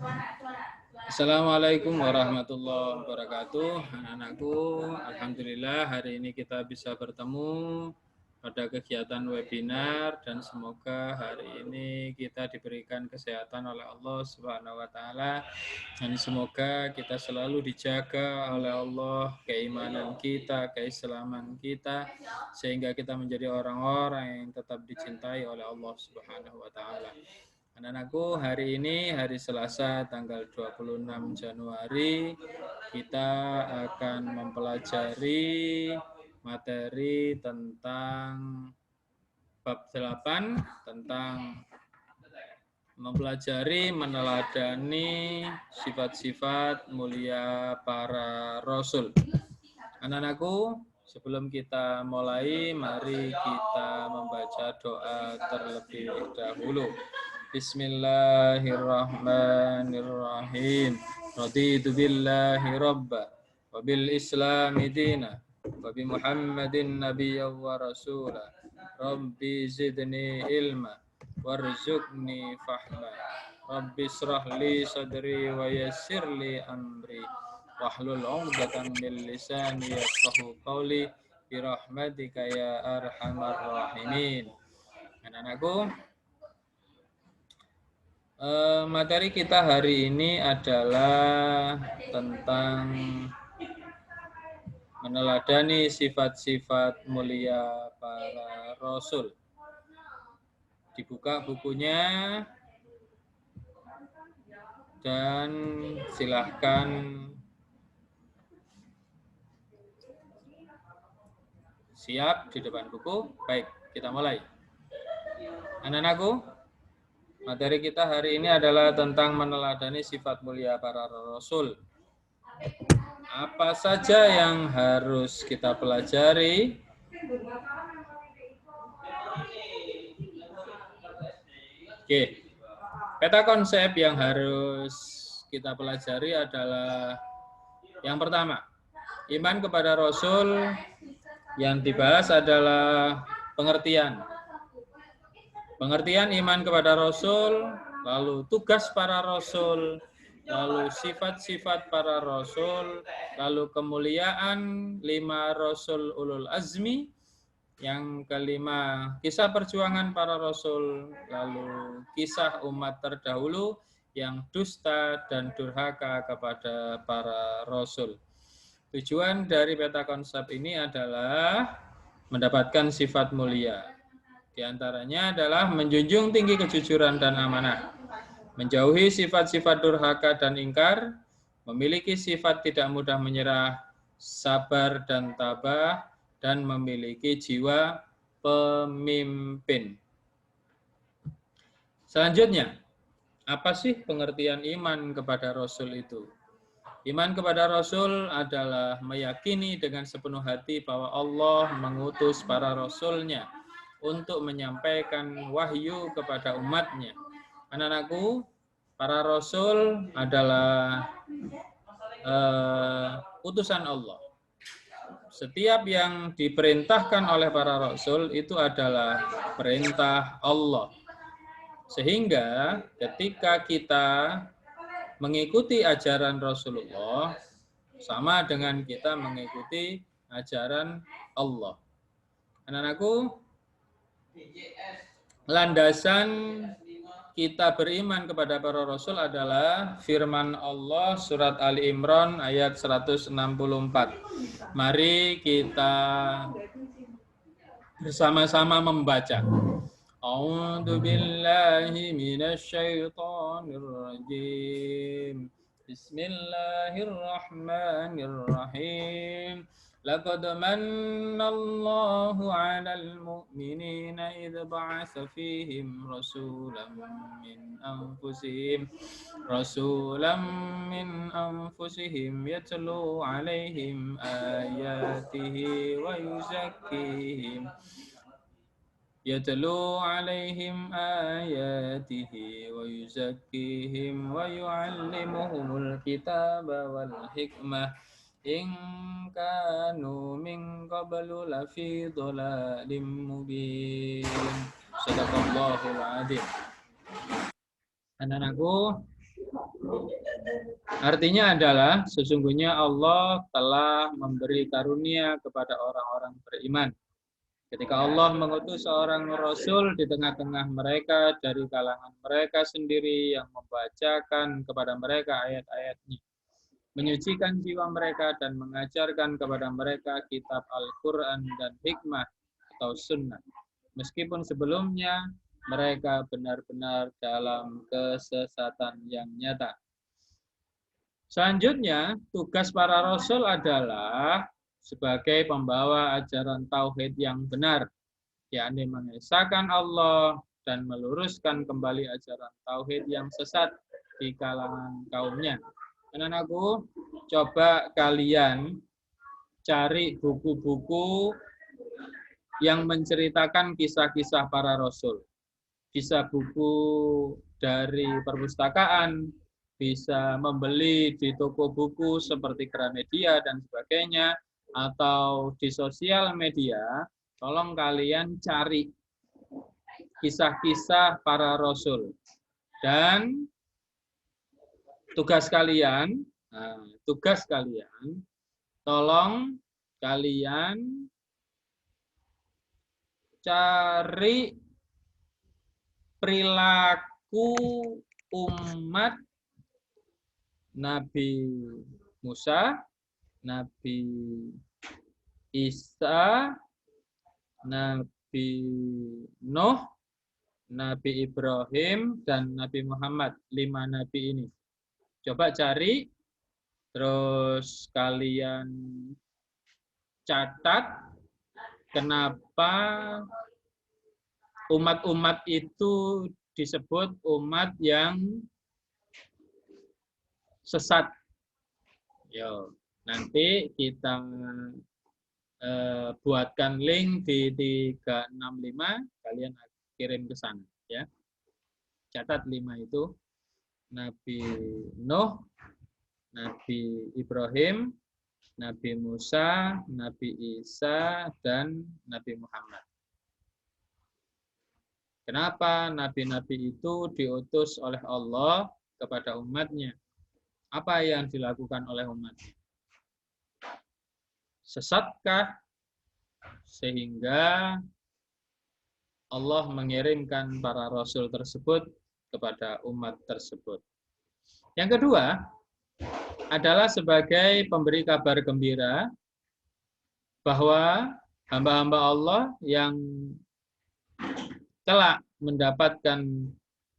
Assalamualaikum warahmatullahi wabarakatuh. Anak-anakku, alhamdulillah hari ini kita bisa bertemu pada kegiatan webinar dan semoga hari ini kita diberikan kesehatan oleh Allah Subhanahu wa taala dan semoga kita selalu dijaga oleh Allah keimanan kita, keislaman kita sehingga kita menjadi orang-orang yang tetap dicintai oleh Allah Subhanahu wa taala. Anak-anakku, hari ini hari Selasa tanggal 26 Januari kita akan mempelajari materi tentang bab 8 tentang mempelajari meneladani sifat-sifat mulia para rasul. Anak-anakku, sebelum kita mulai mari kita membaca doa terlebih dahulu. Bismillahirrahmanirrahim. Raditu billahi rabba wa bil islami dina wa bi Muhammadin nabiyyan wa rasula. Rabbi zidni ilma warzuqni fahma. Rabbi israh li sadri wa yassir li amri wahlul 'uqdatam min lisani yafqahu qawli bi rahmatika ya arhamar rahimin. Anak-anakku, materi kita hari ini adalah tentang meneladani sifat-sifat mulia para rasul. Dibuka bukunya dan silahkan siap di depan buku. Baik, kita mulai. Anak-anakku, materi kita hari ini adalah tentang meneladani sifat mulia para rasul. Apa saja yang harus kita pelajari? Oke. Peta konsep yang harus kita pelajari adalah yang pertama, iman kepada rasul. Yang dibahas adalah pengertian. Pengertian iman kepada Rasul, lalu tugas para Rasul, lalu sifat-sifat para Rasul, lalu kemuliaan 5 Rasul ulul azmi, yang kelima kisah perjuangan para Rasul, lalu kisah umat terdahulu yang dusta dan durhaka kepada para Rasul. Tujuan dari peta konsep ini adalah mendapatkan sifat mulia. Di antaranya adalah menjunjung tinggi kejujuran dan amanah, menjauhi sifat-sifat durhaka dan ingkar, memiliki sifat tidak mudah menyerah, sabar dan tabah, dan memiliki jiwa pemimpin. Selanjutnya, apa sih pengertian iman kepada Rasul itu? Iman kepada Rasul adalah meyakini dengan sepenuh hati bahwa Allah mengutus para Rasul-Nya untuk menyampaikan wahyu kepada umatnya. Anak-anakku, para Rasul adalah utusan Allah. Setiap yang diperintahkan oleh para Rasul itu adalah perintah Allah. Sehingga ketika kita mengikuti ajaran Rasulullah, sama dengan kita mengikuti ajaran Allah. Anak-anakku, landasan kita beriman kepada para Rasul adalah firman Allah surat Ali Imran ayat 164. Mari kita bersama-sama membaca. A'udzu billahi minasyaitonir rajim. Bismillahirrahmanirrahim. Laqad mannallahu 'alal mu'minina idz ba'atsa fihim rasulan min anfusihim yatlu 'alaihim ayatihi wa yuzakkihim wa yu'allimuhumul kitaba wal hikmah in kanu min qablu lafi dhalalin mubin. Shadaqallahul adzim. Anak-anakku, Artinya adalah sesungguhnya Allah telah memberi karunia kepada orang-orang beriman. Ketika Allah mengutus seorang Rasul di tengah-tengah mereka dari kalangan mereka sendiri yang membacakan kepada mereka ayat-ayatnya, menyucikan jiwa mereka dan mengajarkan kepada mereka kitab Al-Quran dan hikmah atau sunnah. Meskipun sebelumnya mereka benar-benar dalam kesesatan yang nyata. Selanjutnya, tugas para rasul adalah sebagai pembawa ajaran tauhid yang benar, yakni mengesahkan Allah dan meluruskan kembali ajaran tauhid yang sesat di kalangan kaumnya. Anak-anakku, coba kalian cari buku-buku yang menceritakan kisah-kisah para rasul. Bisa buku dari perpustakaan, bisa membeli di toko buku seperti Gramedia dan sebagainya, atau di sosial media. Tolong kalian cari kisah-kisah para rasul. Dan tugas kalian, tolong kalian cari perilaku umat Nabi Musa, Nabi Isa, Nabi Nuh, Nabi Ibrahim, dan Nabi Muhammad. 5 nabi ini. Coba cari, terus kalian catat kenapa umat-umat itu disebut umat yang sesat. Yo, nanti kita buatkan link di 365, kalian kirim ke sana ya. Catat 5 itu: Nabi Nuh, Nabi Ibrahim, Nabi Musa, Nabi Isa, dan Nabi Muhammad. Kenapa nabi-nabi itu diutus oleh Allah kepada umatnya? Apa yang dilakukan oleh umatnya? Sesatkah sehingga Allah mengirimkan para rasul tersebut kepada umat tersebut? Yang kedua adalah sebagai pemberi kabar gembira bahwa hamba-hamba Allah yang telah mendapatkan,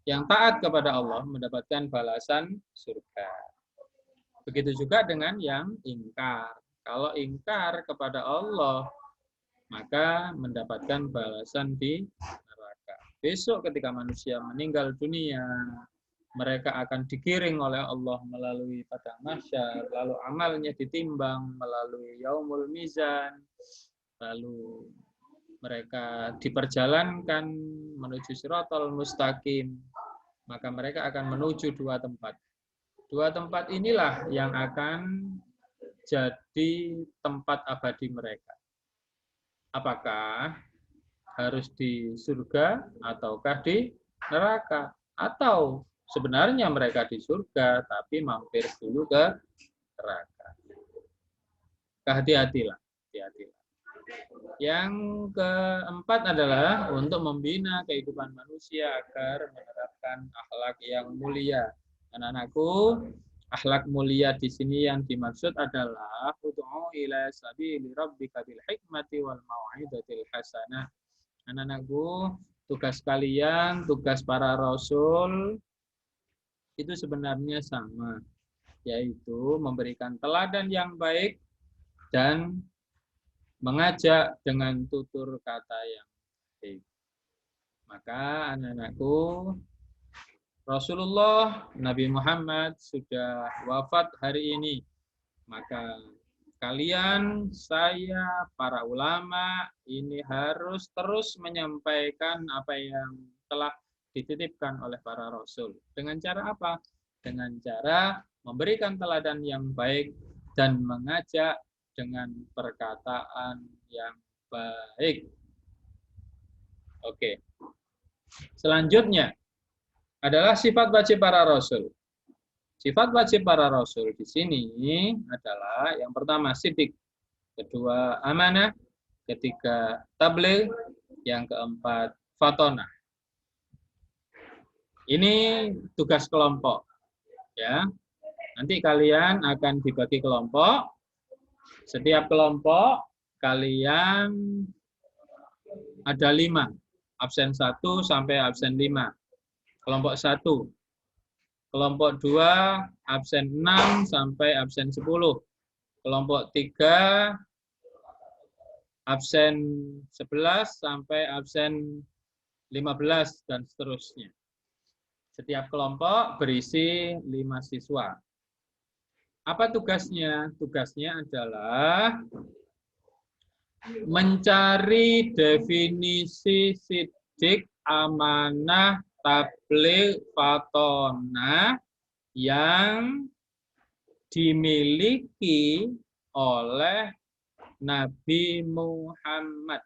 yang taat kepada Allah mendapatkan balasan surga. Begitu juga dengan yang ingkar. Kalau ingkar kepada Allah, maka mendapatkan balasan di neraka. Besok ketika manusia meninggal dunia, mereka akan digiring oleh Allah melalui padang mahsyar, lalu amalnya ditimbang melalui yaumul mizan, lalu mereka diperjalankan menuju Shiratal Mustaqim, maka mereka akan menuju 2 tempat. 2 tempat inilah yang akan jadi tempat abadi mereka. Apakah harus di surga ataukah di neraka? Atau sebenarnya mereka di surga tapi mampir dulu ke neraka. Hati-hatilah, hati-hatilah. Yang keempat adalah untuk membina kehidupan manusia agar menerapkan akhlak yang mulia. Anak-anakku, akhlak mulia di sini yang dimaksud adalah ud'u ila sabili rabbika bil hikmati wal mau'izatil hasanah. Anak-anakku, tugas kalian, tugas para rasul itu sebenarnya sama, yaitu memberikan teladan yang baik dan mengajak dengan tutur kata yang baik. Maka anak-anakku, Rasulullah Nabi Muhammad sudah wafat hari ini. Maka kalian, saya, para ulama ini harus terus menyampaikan apa yang telah dititipkan oleh para Rasul. Dengan cara apa? Dengan cara memberikan teladan yang baik dan mengajak dengan perkataan yang baik. Oke. Selanjutnya adalah sifat wajib para rasul. Sifat wajib para rasul di sini adalah yang pertama sidik, kedua amanah, ketiga tabligh, yang keempat fatona. Ini tugas kelompok, ya. Nanti kalian akan dibagi kelompok. Setiap kelompok kalian ada 5, absen 1 sampai absen 5. Kelompok 1. Kelompok 2 absen 6 sampai absen 10. Kelompok 3 absen 11 sampai absen 15 dan seterusnya. Setiap kelompok berisi 5 siswa. Apa tugasnya? Tugasnya adalah mencari definisi sidik, amanah, tabligh, fatona yang dimiliki oleh Nabi Muhammad.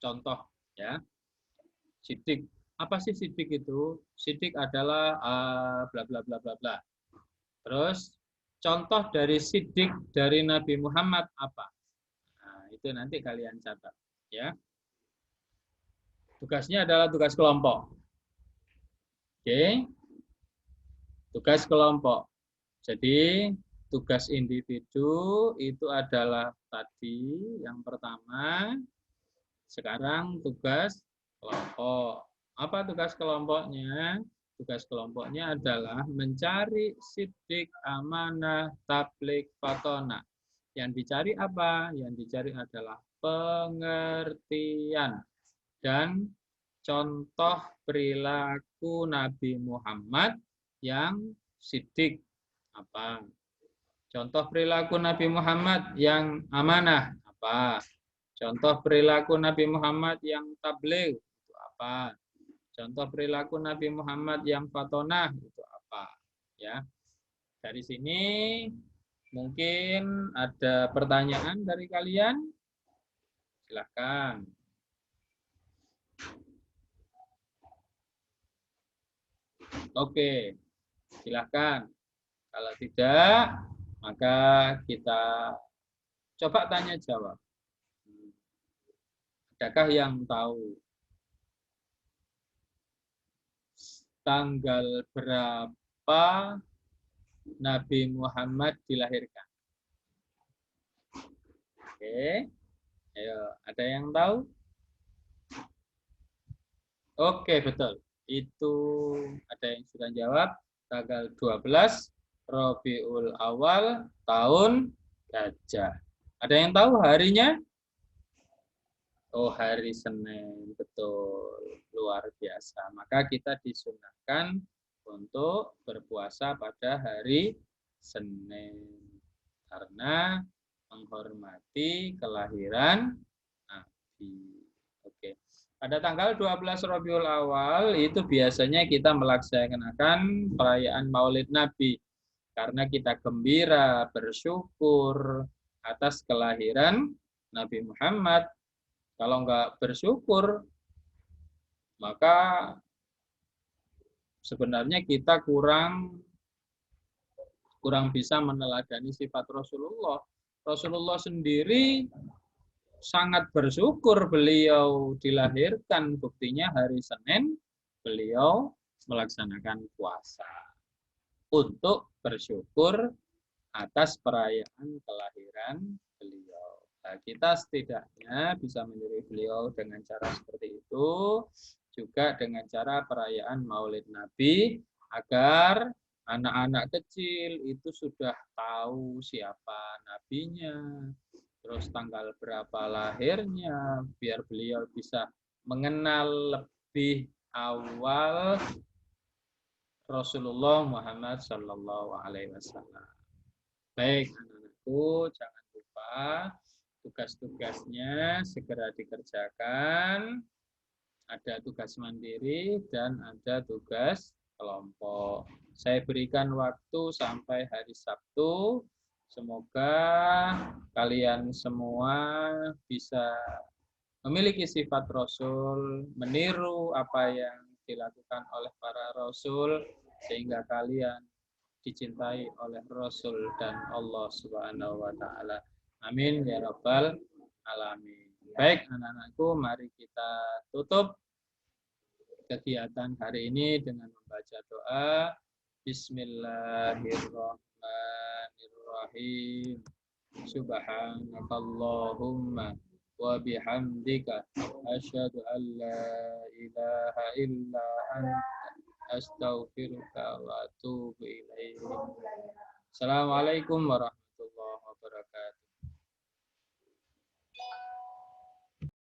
Contoh, ya. Sidik. Apa sih sidik itu? Sidik adalah bla bla bla bla bla. Terus contoh dari sidik dari Nabi Muhammad apa? Nah, itu nanti kalian catat, ya. Tugasnya adalah tugas kelompok. Oke. Tugas kelompok. Jadi tugas individu itu adalah tadi yang pertama. Sekarang tugas kelompok. Apa tugas kelompoknya? Tugas kelompoknya adalah mencari sidik, amanah, tabligh, fatona. Yang dicari apa? Yang dicari adalah pengertian dan contoh perilaku Nabi Muhammad yang sidik. Apa? Contoh perilaku Nabi Muhammad yang amanah. Apa? Contoh perilaku Nabi Muhammad yang tabligh. Itu apa? Contoh perilaku Nabi Muhammad yang fatonah itu apa? Ya, dari sini mungkin ada pertanyaan dari kalian. Silakan. Oke, silakan. Kalau tidak, maka kita coba tanya jawab. Adakah yang tahu tanggal berapa Nabi Muhammad dilahirkan? Oke, ayo, ada yang tahu? Oke, betul. Itu ada yang sudah jawab. Tanggal 12 Rabiul Awal tahun Gajah. Ada yang tahu harinya? Oh, hari Senin, betul. Luar biasa. Maka kita disunahkan untuk berpuasa pada hari Senin. Karena menghormati kelahiran Nabi. Oke. Pada tanggal 12 Rabiul Awal itu biasanya kita melaksanakan perayaan Maulid Nabi. Karena kita gembira, bersyukur atas kelahiran Nabi Muhammad. Kalau enggak bersyukur, maka sebenarnya kita kurang bisa meneladani sifat Rasulullah. Rasulullah sendiri sangat bersyukur beliau dilahirkan. Buktinya hari Senin beliau melaksanakan puasa untuk bersyukur atas perayaan kelahiran beliau. Nah, kita setidaknya bisa meniru beliau dengan cara seperti itu, juga dengan cara perayaan Maulid Nabi, agar anak-anak kecil itu sudah tahu siapa nabinya, terus tanggal berapa lahirnya, biar beliau bisa mengenal lebih awal Rasulullah Muhammad Sallallahu Alaihi Wasallam. Baik, anak-anakku, jangan lupa tugas-tugasnya segera dikerjakan. Ada tugas mandiri dan ada tugas kelompok. Saya berikan waktu sampai hari Sabtu. Semoga kalian semua bisa memiliki sifat Rasul, meniru apa yang dilakukan oleh para Rasul, sehingga kalian dicintai oleh Rasul dan Allah Subhanahu wa taala. Amin ya rabbal alamin. Baik anak-anakku, mari kita tutup kegiatan hari ini dengan membaca doa. Bismillahirrahmanirrahim. Subhanakallahumma wa bihamdika asyhadu an la ilaha illa anta astaghfiruka wa atubu ilaik. Assalamualaikum warahmatullahi wabarakatuh.